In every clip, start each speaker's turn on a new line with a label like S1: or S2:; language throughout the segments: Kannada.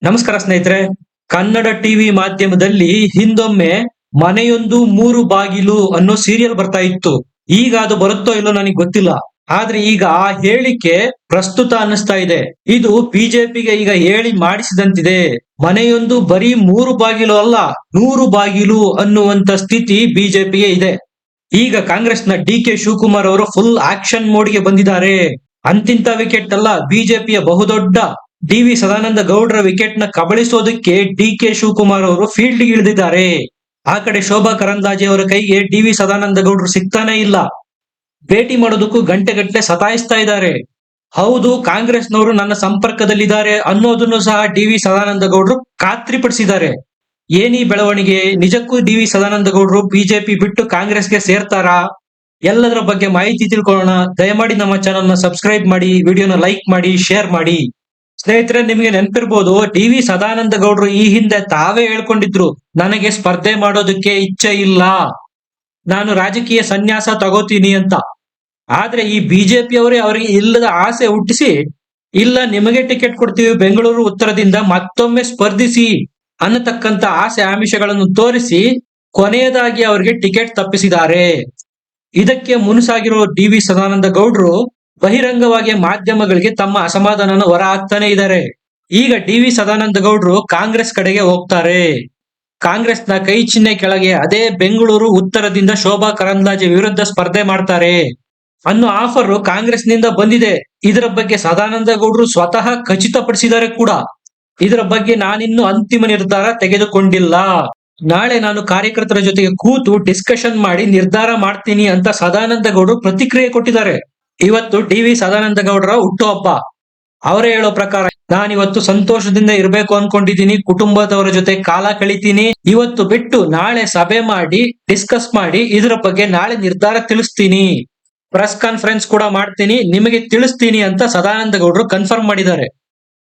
S1: ನಮಸ್ಕಾರ ಸ್ನೇಹಿತರೆ. ಕನ್ನಡ ಟಿವಿ ಮಾಧ್ಯಮದಲ್ಲಿ ಹಿಂದೊಮ್ಮೆ ಮನೆಯೊಂದು ಮೂರು ಬಾಗಿಲು ಅನ್ನೋ ಸೀರಿಯಲ್ ಬರ್ತಾ ಇತ್ತು. ಈಗ ಅದು ಬರುತ್ತೋ ಇಲ್ಲೋ ನನಗೆ ಗೊತ್ತಿಲ್ಲ. ಆದ್ರೆ ಈಗ ಆ ಹೇಳಿಕೆ ಪ್ರಸ್ತುತ ಅನ್ನಿಸ್ತಾ ಇದೆ. ಇದು ಬಿಜೆಪಿಗೆ ಈಗ ಹೇಳಿ ಮಾಡಿಸಿದಂತಿದೆ. ಮನೆಯೊಂದು ಬರೀ ಮೂರು ಬಾಗಿಲು ಅಲ್ಲ, 100 ಬಾಗಿಲು ಅನ್ನುವಂತ ಸ್ಥಿತಿ ಬಿಜೆಪಿಗೆ ಇದೆ. ಈಗ ಕಾಂಗ್ರೆಸ್ನ ಡಿ.ಕೆ. ಶಿವಕುಮಾರ್ ಅವರು ಫುಲ್ ಆಕ್ಷನ್ ಮೋಡ್ಗೆ ಬಂದಿದ್ದಾರೆ. ಅಂತಿಂತ ವಿಕೆಟ್ ಅಲ್ಲ, ಬಿಜೆಪಿಯ ಬಹುದೊಡ್ಡ ಡಿ.ವಿ. ಸದಾನಂದ ಗೌಡ್ರ ವಿಕೆಟ್ ನ ಕಬಳಿಸೋದಕ್ಕೆ ಡಿ.ಕೆ. ಶಿವಕುಮಾರ್ ಅವರು ಫೀಲ್ಡ್ ಇಳಿದಿದ್ದಾರೆ. ಆ ಕಡೆ ಶೋಭಾ ಕರಂದ್ಲಾಜೆ ಅವರ ಕೈಗೆ ಡಿ.ವಿ. ಸದಾನಂದ ಗೌಡ್ರು ಸಿಗ್ತಾನೆ ಇಲ್ಲ. ಭೇಟಿ ಮಾಡೋದಕ್ಕೂ ಗಂಟೆಗಟ್ಟಲೆ ಸತಾಯಿಸ್ತಾ ಇದ್ದಾರೆ. ಹೌದು, ಕಾಂಗ್ರೆಸ್ನವರು ನನ್ನ ಸಂಪರ್ಕದಲ್ಲಿದ್ದಾರೆ ಅನ್ನೋದನ್ನು ಸಹ ಡಿ.ವಿ. ಸದಾನಂದ ಗೌಡ್ರು ಖಾತ್ರಿಪಡಿಸಿದ್ದಾರೆ. ಏನಿ ಬೆಳವಣಿಗೆ? ನಿಜಕ್ಕೂ ಡಿ.ವಿ. ಸದಾನಂದ ಗೌಡ್ರು ಬಿಜೆಪಿ ಬಿಟ್ಟು ಕಾಂಗ್ರೆಸ್ಗೆ ಸೇರ್ತಾರಾ? ಎಲ್ಲದರ ಬಗ್ಗೆ ಮಾಹಿತಿ ತಿಳ್ಕೊಳ್ಳೋಣ. ದಯಮಾಡಿ ನಮ್ಮ ಚಾನಲ್ ನ ಸಬ್ಸ್ಕ್ರೈಬ್ ಮಾಡಿ, ವಿಡಿಯೋನ ಲೈಕ್ ಮಾಡಿ, ಶೇರ್ ಮಾಡಿ. ಸ್ನೇಹಿತರೆ, ನಿಮಗೆ ನೆನಪಿರ್ಬೋದು, ಡಿ.ವಿ. ಸದಾನಂದ ಗೌಡ್ರು ಈ ಹಿಂದೆ ತಾವೇ ಹೇಳ್ಕೊಂಡಿದ್ರು, ನನಗೆ ಸ್ಪರ್ಧೆ ಮಾಡೋದಕ್ಕೆ ಇಚ್ಛೆ ಇಲ್ಲ, ನಾನು ರಾಜಕೀಯ ಸನ್ಯಾಸ ತಗೋತೀನಿ ಅಂತ. ಆದ್ರೆ ಈ ಬಿಜೆಪಿ ಅವರೇ ಅವರಿಗೆ ಇಲ್ಲದ ಆಸೆ ಹುಟ್ಟಿಸಿ, ಇಲ್ಲ ನಿಮಗೆ ಟಿಕೆಟ್ ಕೊಡ್ತೀವಿ ಬೆಂಗಳೂರು ಉತ್ತರದಿಂದ, ಮತ್ತೊಮ್ಮೆ ಸ್ಪರ್ಧಿಸಿ ಅನ್ನತಕ್ಕಂತ ಆಸೆ ಆಮಿಷಗಳನ್ನು ತೋರಿಸಿ ಕೊನೆಯದಾಗಿ ಅವರಿಗೆ ಟಿಕೆಟ್ ತಪ್ಪಿಸಿದ್ದಾರೆ. ಇದಕ್ಕೆ ಮುನುಸಾಗಿರೋ ಡಿ.ವಿ. ಸದಾನಂದ ಗೌಡ್ರು ಬಹಿರಂಗವಾಗಿ ಮಾಧ್ಯಮಗಳಿಗೆ ತಮ್ಮ ಅಸಮಾಧಾನನ ಹೊರ ಹಾಕ್ತಾನೆ ಇದ್ದಾರೆ. ಈಗ ಡಿ.ವಿ. ಸದಾನಂದ ಗೌಡ್ರು ಕಾಂಗ್ರೆಸ್ ಕಡೆಗೆ ಹೋಗ್ತಾರೆ. ಕಾಂಗ್ರೆಸ್ನ ಕೈ ಚಿಹ್ನೆ ಕೆಳಗೆ ಅದೇ ಬೆಂಗಳೂರು ಉತ್ತರದಿಂದ ಶೋಭಾ ಕರಂದ್ಲಾಜೆ ವಿರುದ್ಧ ಸ್ಪರ್ಧೆ ಮಾಡ್ತಾರೆ ಅನ್ನೋ ಆಫರ್ ಕಾಂಗ್ರೆಸ್ನಿಂದ ಬಂದಿದೆ. ಇದರ ಬಗ್ಗೆ ಸದಾನಂದ ಗೌಡ್ರು ಸ್ವತಃ ಖಚಿತಪಡಿಸಿದ್ದಾರೆ ಕೂಡ. ಇದರ ಬಗ್ಗೆ ನಾನಿನ್ನು ಅಂತಿಮ ನಿರ್ಧಾರ ತೆಗೆದುಕೊಂಡಿಲ್ಲ, ನಾಳೆ ನಾನು ಕಾರ್ಯಕರ್ತರ ಜೊತೆಗೆ ಕೂತು ಡಿಸ್ಕಷನ್ ಮಾಡಿ ನಿರ್ಧಾರ ಮಾಡ್ತೀನಿ ಅಂತ ಸದಾನಂದ ಗೌಡ್ರು ಪ್ರತಿಕ್ರಿಯೆ ಕೊಟ್ಟಿದ್ದಾರೆ. ಇವತ್ತು ಡಿ.ವಿ. ಸದಾನಂದ ಗೌಡರ ಹುಟ್ಟುಹಬ್ಬ. ಅವರೇ ಹೇಳೋ ಪ್ರಕಾರ, ನಾನಿವತ್ತು ಸಂತೋಷದಿಂದ ಇರಬೇಕು ಅನ್ಕೊಂಡಿದ್ದೀನಿ, ಕುಟುಂಬದವರ ಜೊತೆ ಕಾಲ ಕಳಿತೀನಿ, ಇವತ್ತು ಬಿಟ್ಟು ನಾಳೆ ಸಭೆ ಮಾಡಿ ಡಿಸ್ಕಸ್ ಮಾಡಿ ಇದರ ಬಗ್ಗೆ ನಾಳೆ ನಿರ್ಧಾರ ತಿಳಿಸ್ತೀನಿ, ಪ್ರೆಸ್ ಕಾನ್ಫರೆನ್ಸ್ ಕೂಡ ಮಾಡ್ತೀನಿ, ನಿಮಗೆ ತಿಳಿಸ್ತೀನಿ ಅಂತ ಸದಾನಂದ ಗೌಡರು ಕನ್ಫರ್ಮ್ ಮಾಡಿದ್ದಾರೆ.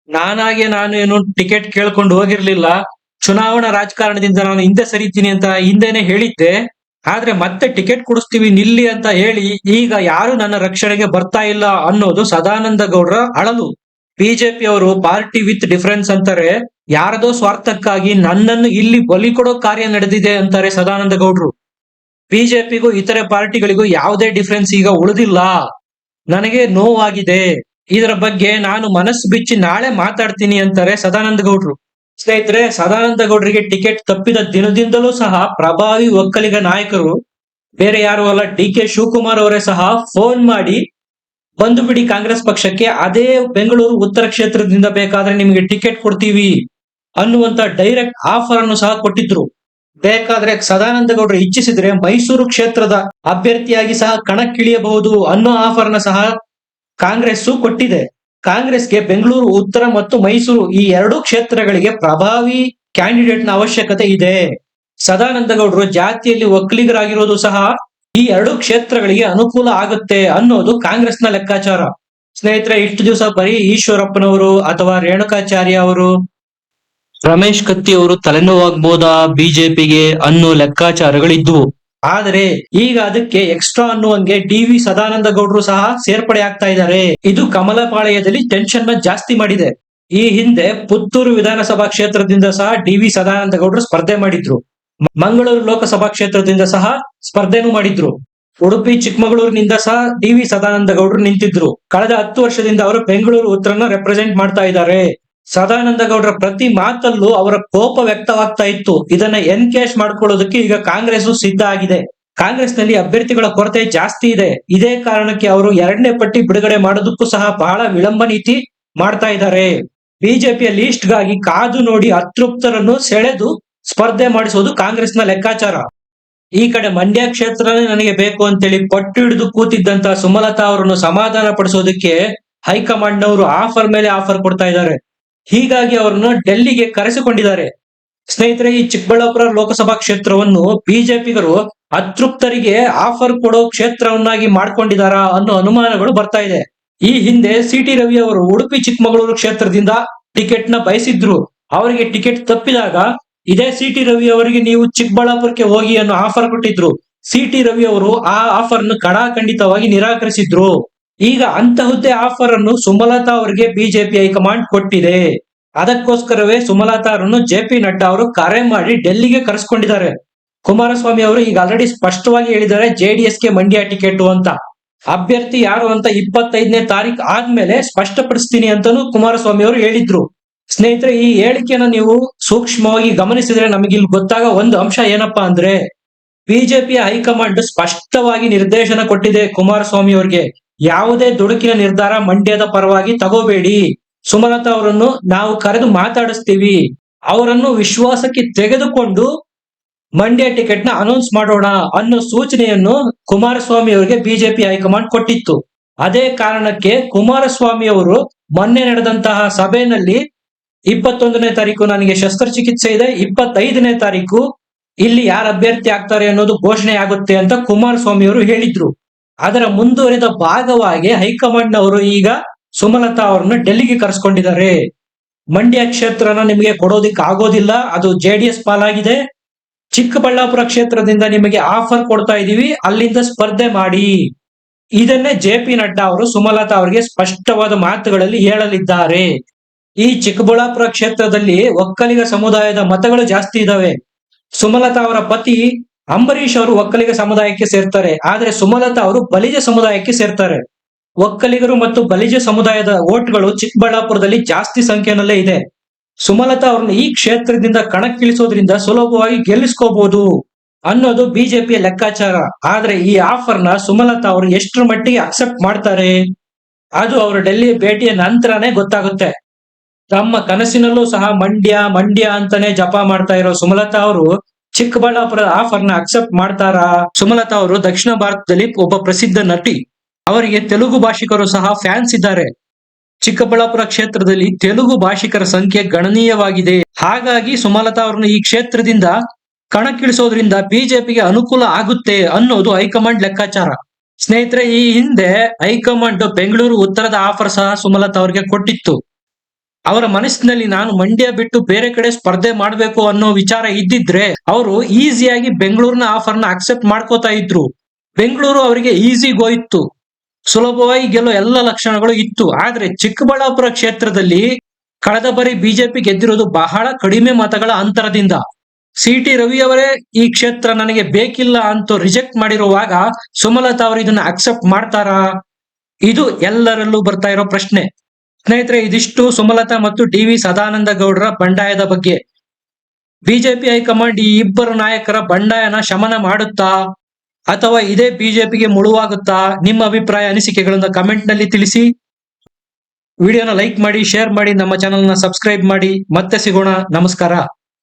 S1: ನಾನು ಏನು ಟಿಕೆಟ್ ಕೇಳ್ಕೊಂಡು ಹೋಗಿರ್ಲಿಲ್ಲ, ಚುನಾವಣಾ ರಾಜಕಾರಣದಿಂದ ನಾನು ಹಿಂದೆ ಸರಿತೀನಿ ಅಂತ ಹಿಂದೆನೆ ಹೇಳಿದ್ದೆ. ಆದ್ರೆ ಮತ್ತೆ ಟಿಕೆಟ್ ಕೊಡಿಸ್ತೀವಿ ನಿಲ್ಲಿ ಅಂತ ಹೇಳಿ ಈಗ ಯಾರು ನನ್ನ ರಕ್ಷಣೆಗೆ ಬರ್ತಾ ಇಲ್ಲ ಅನ್ನೋದು ಸದಾನಂದ ಗೌಡ್ರ ಅಳಲು. ಬಿಜೆಪಿ ಅವರು ಪಾರ್ಟಿ ವಿತ್ ಡಿಫರೆನ್ಸ್ ಅಂತಾರೆ. ಯಾರದೋ ಸ್ವಾರ್ಥಕ್ಕಾಗಿ ನನ್ನನ್ನು ಇಲ್ಲಿ ಬಲಿ ಕೊಡೋ ಕಾರ್ಯ ನಡೆದಿದೆ ಅಂತಾರೆ ಸದಾನಂದ ಗೌಡ್ರು. ಬಿಜೆಪಿಗೂ ಇತರೆ ಪಾರ್ಟಿಗಳಿಗೂ ಯಾವುದೇ ಡಿಫರೆನ್ಸ್ ಈಗ ಉಳಿದಿಲ್ಲ. ನನಗೆ ನೋವಾಗಿದೆ, ಇದರ ಬಗ್ಗೆ ನಾನು ಮನಸ್ಸು ಬಿಚ್ಚಿ ನಾಳೆ ಮಾತಾಡ್ತೀನಿ ಅಂತಾರೆ ಸದಾನಂದ ಗೌಡ್ರು. ಸ್ನೇಹಿತರೆ, ಸದಾನಂದ ಗೌಡರಿಗೆ ಟಿಕೆಟ್ ತಪ್ಪಿದ ದಿನದಿಂದಲೂ ಸಹ ಪ್ರಭಾವಿ ಒಕ್ಕಲಿಗ ನಾಯಕರು, ಬೇರೆ ಯಾರು ಅಲ್ಲ, ಡಿ.ಕೆ. ಶಿವಕುಮಾರ್ ಅವರೇ ಸಹ ಫೋನ್ ಮಾಡಿ ಬಂದು ಬಿಡಿ ಕಾಂಗ್ರೆಸ್ ಪಕ್ಷಕ್ಕೆ, ಅದೇ ಬೆಂಗಳೂರು ಉತ್ತರ ಕ್ಷೇತ್ರದಿಂದ ಬೇಕಾದ್ರೆ ನಿಮಗೆ ಟಿಕೆಟ್ ಕೊಡ್ತೀವಿ ಅನ್ನುವಂತ ಡೈರೆಕ್ಟ್ ಆಫರ್ ಅನ್ನು ಸಹ ಕೊಟ್ಟಿದ್ರು. ಬೇಕಾದ್ರೆ ಸದಾನಂದ ಗೌಡರು ಇಚ್ಛಿಸಿದ್ರೆ ಮೈಸೂರು ಕ್ಷೇತ್ರದ ಅಭ್ಯರ್ಥಿಯಾಗಿ ಸಹ ಕಣಕ್ಕಿಳಿಯಬಹುದು ಅನ್ನೋ ಆಫರ್ ನ ಸಹ ಕಾಂಗ್ರೆಸ್ ಕೊಟ್ಟಿದೆ. ಕಾಂಗ್ರೆಸ್ಗೆ ಬೆಂಗಳೂರು ಉತ್ತರ ಮತ್ತು ಮೈಸೂರು ಈ ಎರಡೂ ಕ್ಷೇತ್ರಗಳಿಗೆ ಪ್ರಭಾವಿ ಕ್ಯಾಂಡಿಡೇಟ್ ನ ಅವಶ್ಯಕತೆ ಇದೆ. ಸದಾನಂದ ಗೌಡರು ಜಾತಿಯಲ್ಲಿ ಒಕ್ಕಲಿಗರಾಗಿರೋದು ಸಹ ಈ ಎರಡೂ ಕ್ಷೇತ್ರಗಳಿಗೆ ಅನುಕೂಲ ಆಗುತ್ತೆ ಅನ್ನೋದು ಕಾಂಗ್ರೆಸ್ನ ಲೆಕ್ಕಾಚಾರ. ಸ್ನೇಹಿತರೆ, ಇಷ್ಟು ದಿವಸ ಬರೀ ಈಶ್ವರಪ್ಪನವರು ಅಥವಾ ರೇಣುಕಾಚಾರ್ಯ ಅವರು, ರಮೇಶ್ ಕತ್ತಿ ಅವರು ತಲೆನೋವಾಗ್ಬೋದಾ ಬಿಜೆಪಿಗೆ ಅನ್ನೋ ಲೆಕ್ಕಾಚಾರಗಳಿದ್ವು. ಆದರೆ ಈಗ ಅದಕ್ಕೆ ಎಕ್ಸ್ಟ್ರಾ ಅನ್ನುವಂಗೆ ಡಿ.ವಿ. ಸದಾನಂದ ಗೌಡ್ರು ಸಹ ಸೇರ್ಪಡೆ ಆಗ್ತಾ ಇದ್ದಾರೆ. ಇದು ಕಮಲಪಾಳ್ಯದಲ್ಲಿ ಟೆನ್ಷನ್ ನ ಜಾಸ್ತಿ ಮಾಡಿದೆ. ಈ ಹಿಂದೆ ಪುತ್ತೂರು ವಿಧಾನಸಭಾ ಕ್ಷೇತ್ರದಿಂದ ಸಹ ಡಿ.ವಿ. ಸದಾನಂದ ಗೌಡ್ರು ಸ್ಪರ್ಧೆ ಮಾಡಿದ್ರು. ಮಂಗಳೂರು ಲೋಕಸಭಾ ಕ್ಷೇತ್ರದಿಂದ ಸಹ ಸ್ಪರ್ಧೆನೂ ಮಾಡಿದ್ರು. ಉಡುಪಿ ಚಿಕ್ಕಮಗಳೂರಿನಿಂದ ಸಹ ಡಿ.ವಿ. ಸದಾನಂದ ಗೌಡ್ರು ನಿಂತಿದ್ರು. ಕಳೆದ 10 ವರ್ಷದಿಂದ ಅವರು ಬೆಂಗಳೂರು ಉತ್ತರನ ರೆಪ್ರೆಸೆಂಟ್ ಮಾಡ್ತಾ ಇದ್ದಾರೆ. ಸದಾನಂದ ಗೌಡ್ರ ಪ್ರತಿ ಮಾತಲ್ಲೂ ಅವರ ಕೋಪ ವ್ಯಕ್ತವಾಗ್ತಾ ಇತ್ತು. ಇದನ್ನ ಎನ್ಕೇಶ್ ಮಾಡ್ಕೊಳ್ಳೋದಕ್ಕೆ ಈಗ ಕಾಂಗ್ರೆಸ್ ಸಿದ್ಧ ಆಗಿದೆ. ಕಾಂಗ್ರೆಸ್ನಲ್ಲಿ ಅಭ್ಯರ್ಥಿಗಳ ಕೊರತೆ ಜಾಸ್ತಿ ಇದೆ. ಇದೇ ಕಾರಣಕ್ಕೆ ಅವರು 2ನೇ ಪಟ್ಟಿ ಬಿಡುಗಡೆ ಮಾಡೋದಕ್ಕೂ ಸಹ ಬಹಳ ವಿಳಂಬ ನೀತಿ ಮಾಡ್ತಾ ಇದ್ದಾರೆ. ಬಿಜೆಪಿಯ ಲೀಸ್ಟ್ ಗಾಗಿ ಕಾದು ನೋಡಿ ಅತೃಪ್ತರನ್ನು ಸೆಳೆದು ಸ್ಪರ್ಧೆ ಮಾಡಿಸೋದು ಕಾಂಗ್ರೆಸ್ನ ಲೆಕ್ಕಾಚಾರ. ಈ ಕಡೆ ಮಂಡ್ಯ ಕ್ಷೇತ್ರನೇ ನನಗೆ ಬೇಕು ಅಂತೇಳಿ ಪಟ್ಟು ಹಿಡಿದು ಕೂತಿದ್ದಂತ ಸುಮಲತಾ ಅವರನ್ನು ಸಮಾಧಾನ ಪಡಿಸೋದಕ್ಕೆ ಹೈಕಮಾಂಡ್ ನವರು ಆಫರ್ ಮೇಲೆ ಆಫರ್ ಕೊಡ್ತಾ ಇದ್ದಾರೆ. ಹೀಗಾಗಿ ಅವರನ್ನು ಡೆಲ್ಲಿಗೆ ಕರೆಸಿಕೊಂಡಿದ್ದಾರೆ. ಸ್ನೇಹಿತರೆ, ಈ ಚಿಕ್ಕಬಳ್ಳಾಪುರ ಲೋಕಸಭಾ ಕ್ಷೇತ್ರವನ್ನು ಬಿಜೆಪಿಗರು ಅತೃಪ್ತರಿಗೆ ಆಫರ್ ಕೊಡೋ ಕ್ಷೇತ್ರವನ್ನಾಗಿ ಮಾಡ್ಕೊಂಡಿದಾರಾ ಅನ್ನೋ ಅನುಮಾನಗಳು ಬರ್ತಾ ಇದೆ. ಈ ಹಿಂದೆ ಸಿ.ಟಿ. ರವಿ ಅವರು ಉಡುಪಿ ಚಿಕ್ಕಮಗಳೂರು ಕ್ಷೇತ್ರದಿಂದ ಟಿಕೆಟ್ ನ ಬಯಸಿದ್ರು. ಅವರಿಗೆ ಟಿಕೆಟ್ ತಪ್ಪಿದಾಗ ಇದೇ ಸಿ.ಟಿ. ರವಿ ಅವರಿಗೆ ನೀವು ಚಿಕ್ಕಬಳ್ಳಾಪುರಕ್ಕೆ ಹೋಗಿ ಅನ್ನೋ ಆಫರ್ ಕೊಟ್ಟಿದ್ರು. ಸಿ.ಟಿ. ರವಿ ಅವರು ಆ ಆಫರ್ ನ ಖಡಾಖಂಡಿತವಾಗಿ ನಿರಾಕರಿಸಿದ್ರು. ಈಗ ಅಂತಹುದ್ದೇ ಆಫರ್ ಅನ್ನು ಸುಮಲತಾ ಅವರಿಗೆ ಬಿಜೆಪಿ ಹೈಕಮಾಂಡ್ ಕೊಟ್ಟಿದೆ. ಅದಕ್ಕೋಸ್ಕರವೇ ಸುಮಲತಾ ಅವರನ್ನು ಜೆ.ಪಿ. ನಡ್ಡಾ ಅವರು ಕರೆ ಮಾಡಿ ಡೆಲ್ಲಿಗೆ ಕರೆಸ್ಕೊಂಡಿದ್ದಾರೆ. ಕುಮಾರಸ್ವಾಮಿ ಅವರು ಈಗ ಆಲ್ರೆಡಿ ಸ್ಪಷ್ಟವಾಗಿ ಹೇಳಿದ್ದಾರೆ ಜೆಡಿಎಸ್ಗೆ ಮಂಡ್ಯ ಟಿಕೆಟ್ ಅಂತ. ಅಭ್ಯರ್ಥಿ ಯಾರು ಅಂತ 25ನೇ ತಾರೀಕು ಆದ್ಮೇಲೆ ಸ್ಪಷ್ಟಪಡಿಸ್ತೀನಿ ಅಂತಾನೂ ಕುಮಾರಸ್ವಾಮಿ ಅವರು ಹೇಳಿದ್ರು. ಸ್ನೇಹಿತರೆ, ಈ ಹೇಳಿಕೆನ ನೀವು ಸೂಕ್ಷ್ಮವಾಗಿ ಗಮನಿಸಿದ್ರೆ ನಮಗೆ ಇಲ್ಲಿ ಗೊತ್ತಾಗ ಒಂದು ಅಂಶ ಏನಪ್ಪಾ ಅಂದ್ರೆ, ಬಿಜೆಪಿಯ ಹೈಕಮಾಂಡ್ ಸ್ಪಷ್ಟವಾಗಿ ನಿರ್ದೇಶನ ಕೊಟ್ಟಿದೆ ಕುಮಾರಸ್ವಾಮಿ ಅವರಿಗೆ, ಯಾವುದೇ ದುಡುಕಿನ ನಿರ್ಧಾರ ಮಂಡ್ಯದ ಪರವಾಗಿ ತಗೋಬೇಡಿ. ಸುಮಲತಾ ಅವರನ್ನು ನಾವು ಕರೆದು ಮಾತಾಡಿಸ್ತೀವಿ, ಅವರನ್ನು ವಿಶ್ವಾಸಕ್ಕೆ ತೆಗೆದುಕೊಂಡು ಮಂಡ್ಯ ಟಿಕೆಟ್ ನ ಅನೌನ್ಸ್ ಮಾಡೋಣ ಅನ್ನೋ ಸೂಚನೆಯನ್ನು ಕುಮಾರಸ್ವಾಮಿ ಅವರಿಗೆ ಬಿಜೆಪಿ ಹೈಕಮಾಂಡ್ ಕೊಟ್ಟಿತ್ತು. ಅದೇ ಕಾರಣಕ್ಕೆ ಕುಮಾರಸ್ವಾಮಿ ಅವರು ಮೊನ್ನೆ ನಡೆದಂತಹ ಸಭೆಯಲ್ಲಿ 21ನೇ ತಾರೀಕು ನನಗೆ ಶಸ್ತ್ರಚಿಕಿತ್ಸೆ ಇದೆ, 25ನೇ ತಾರೀಕು ಇಲ್ಲಿ ಯಾರು ಅಭ್ಯರ್ಥಿ ಆಗ್ತಾರೆ ಅನ್ನೋದು ಘೋಷಣೆ ಆಗುತ್ತೆ ಅಂತ ಕುಮಾರಸ್ವಾಮಿ ಅವರು ಹೇಳಿದ್ರು. ಅದರ ಮುಂದುವರೆದ ಭಾಗವಾಗಿ ಹೈಕಮಾಂಡ್ ಅವರು ಈಗ ಸುಮಲತಾ ಅವರನ್ನು ಡೆಲ್ಲಿಗೆ ಕರೆಸ್ಕೊಂಡಿದ್ದಾರೆ. ಮಂಡ್ಯ ಕ್ಷೇತ್ರನ ನಿಮಗೆ ಕೊಡೋದಿಕ್ಕೆ ಆಗೋದಿಲ್ಲ, ಅದು ಜೆಡಿಎಸ್ ಪಾಲಾಗಿದೆ. ಚಿಕ್ಕಬಳ್ಳಾಪುರ ಕ್ಷೇತ್ರದಿಂದ ನಿಮಗೆ ಆಫರ್ ಕೊಡ್ತಾ ಇದೀವಿ, ಅಲ್ಲಿಂದ ಸ್ಪರ್ಧೆ ಮಾಡಿ. ಇದನ್ನೇ ಜೆ.ಪಿ. ನಡ್ಡಾ ಅವರು ಸುಮಲತಾ ಅವರಿಗೆ ಸ್ಪಷ್ಟವಾದ ಮಾತುಗಳಲ್ಲಿ ಹೇಳಲಿದ್ದಾರೆ. ಈ ಚಿಕ್ಕಬಳ್ಳಾಪುರ ಕ್ಷೇತ್ರದಲ್ಲಿ ಒಕ್ಕಲಿಗ ಸಮುದಾಯದ ಮತಗಳು ಜಾಸ್ತಿ ಇದಾವೆ. ಸುಮಲತಾ ಅವರ ಪತಿ ಅಂಬರೀಶ್ ಅವರು ಒಕ್ಕಲಿಗ ಸಮುದಾಯಕ್ಕೆ ಸೇರ್ತಾರೆ, ಆದ್ರೆ ಸುಮಲತಾ ಅವರು ಬಲಿಜ ಸಮುದಾಯಕ್ಕೆ ಸೇರ್ತಾರೆ. ಒಕ್ಕಲಿಗರು ಮತ್ತು ಬಲಿಜ ಸಮುದಾಯದ ವೋಟ್ಗಳು ಚಿಕ್ಕಬಳ್ಳಾಪುರದಲ್ಲಿ ಜಾಸ್ತಿ ಸಂಖ್ಯೆಯಲ್ಲೇ ಇದೆ. ಸುಮಲತಾ ಅವ್ರನ್ನ ಈ ಕ್ಷೇತ್ರದಿಂದ ಕಣಕ್ಕಿಳಿಸೋದ್ರಿಂದ ಸುಲಭವಾಗಿ ಗೆಲ್ಲಿಸ್ಕೋಬಹುದು ಅನ್ನೋದು ಬಿಜೆಪಿಯ ಲೆಕ್ಕಾಚಾರ. ಆದ್ರೆ ಈ ಆಫರ್ ನ ಸುಮಲತಾ ಅವರು ಎಷ್ಟರ ಮಟ್ಟಿಗೆ ಅಕ್ಸೆಪ್ಟ್ ಮಾಡ್ತಾರೆ ಅದು ಅವರ ಡೆಲ್ಲಿ ಭೇಟಿಯ ನಂತರನೇ ಗೊತ್ತಾಗುತ್ತೆ. ತಮ್ಮ ಕನಸಿನಲ್ಲೂ ಸಹ ಮಂಡ್ಯ ಮಂಡ್ಯ ಅಂತಾನೆ ಜಪ ಮಾಡ್ತಾ ಇರೋ ಸುಮಲತಾ ಅವರು ಚಿಕ್ಕಬಳ್ಳಾಪುರದ ಆಫರ್ ನ ಅಕ್ಸೆಪ್ಟ್ ಮಾಡ್ತಾರಾ? ಸುಮಲತಾ ಅವರು ದಕ್ಷಿಣ ಭಾರತದಲ್ಲಿ ಒಬ್ಬ ಪ್ರಸಿದ್ಧ ನಟಿ, ಅವರಿಗೆ ತೆಲುಗು ಭಾಷಿಕರು ಸಹ ಫ್ಯಾನ್ಸ್ ಇದ್ದಾರೆ. ಚಿಕ್ಕಬಳ್ಳಾಪುರ ಕ್ಷೇತ್ರದಲ್ಲಿ ತೆಲುಗು ಭಾಷಿಕರ ಸಂಖ್ಯೆ ಗಣನೀಯವಾಗಿದೆ. ಹಾಗಾಗಿ ಸುಮಲತಾ ಅವರನ್ನು ಈ ಕ್ಷೇತ್ರದಿಂದ ಕಣಕ್ಕಿಳಿಸೋದ್ರಿಂದ ಬಿಜೆಪಿಗೆ ಅನುಕೂಲ ಆಗುತ್ತೆ ಅನ್ನೋದು ಹೈಕಮಾಂಡ್ ಲೆಕ್ಕಾಚಾರ. ಸ್ನೇಹಿತರೆ, ಈ ಹಿಂದೆ ಹೈಕಮಾಂಡ್ ಬೆಂಗಳೂರು ಉತ್ತರದ ಆಫರ್ ಸಹ ಸುಮಲತಾ ಅವರಿಗೆ ಕೊಟ್ಟಿತ್ತು. ಅವರ ಮನಸ್ಸಿನಲ್ಲಿ ನಾನು ಮಂಡ್ಯ ಬಿಟ್ಟು ಬೇರೆ ಕಡೆ ಸ್ಪರ್ಧೆ ಮಾಡಬೇಕು ಅನ್ನೋ ವಿಚಾರ ಇದ್ದಿದ್ರೆ ಅವರು ಈಸಿಯಾಗಿ ಬೆಂಗಳೂರಿನ ಆಫರ್ ನ ಅಕ್ಸೆಪ್ಟ್ ಮಾಡ್ಕೋತಾ ಇದ್ರು. ಬೆಂಗಳೂರು ಅವರಿಗೆ ಈಸಿ ಗೋಯಿತ್ತು, ಸುಲಭವಾಗಿ ಗೆಲ್ಲೋ ಎಲ್ಲ ಲಕ್ಷಣಗಳು ಇತ್ತು. ಆದ್ರೆ ಚಿಕ್ಕಬಳ್ಳಾಪುರ ಕ್ಷೇತ್ರದಲ್ಲಿ ಕಳೆದ ಬಾರಿ ಬಿಜೆಪಿ ಗೆದ್ದಿರೋದು ಬಹಳ ಕಡಿಮೆ ಮತಗಳ ಅಂತರದಿಂದ. ಸಿ.ಟಿ. ರವಿ ಅವರೇ ಈ ಕ್ಷೇತ್ರ ನನಗೆ ಬೇಕಿಲ್ಲ ಅಂತ ರಿಜೆಕ್ಟ್ ಮಾಡಿರುವಾಗ ಸುಮಲತಾ ಅವರು ಇದನ್ನ ಅಕ್ಸೆಪ್ಟ್ ಮಾಡ್ತಾರಾ? ಇದು ಎಲ್ಲರಲ್ಲೂ ಬರ್ತಾ ಇರೋ ಪ್ರಶ್ನೆ. ಸ್ನೇಹಿತರೆ, ಇದಿಷ್ಟು ಸುಮಲತಾ ಮತ್ತು ಡಿ.ವಿ. ಸದಾನಂದ ಗೌಡರ ಬಂಡಾಯದ ಬಗ್ಗೆ. ಬಿಜೆಪಿ ಹೈಕಮಾಂಡ್ ಈ ಇಬ್ಬರು ನಾಯಕರ ಬಂಡಾಯನ ಶಮನ ಮಾಡುತ್ತಾ ಅಥವಾ ಇದೇ ಬಿಜೆಪಿಗೆ ಮುಳುವಾಗುತ್ತಾ? ನಿಮ್ಮ ಅಭಿಪ್ರಾಯ ಅನಿಸಿಕೆಗಳನ್ನ ಕಮೆಂಟ್ ನಲ್ಲಿ ತಿಳಿಸಿ. ವಿಡಿಯೋನ ಲೈಕ್ ಮಾಡಿ, ಶೇರ್ ಮಾಡಿ, ನಮ್ಮ ಚಾನೆಲ್ ನ ಸಬ್ಸ್ಕ್ರೈಬ್ ಮಾಡಿ. ಮತ್ತೆ ಸಿಗೋಣ. ನಮಸ್ಕಾರ.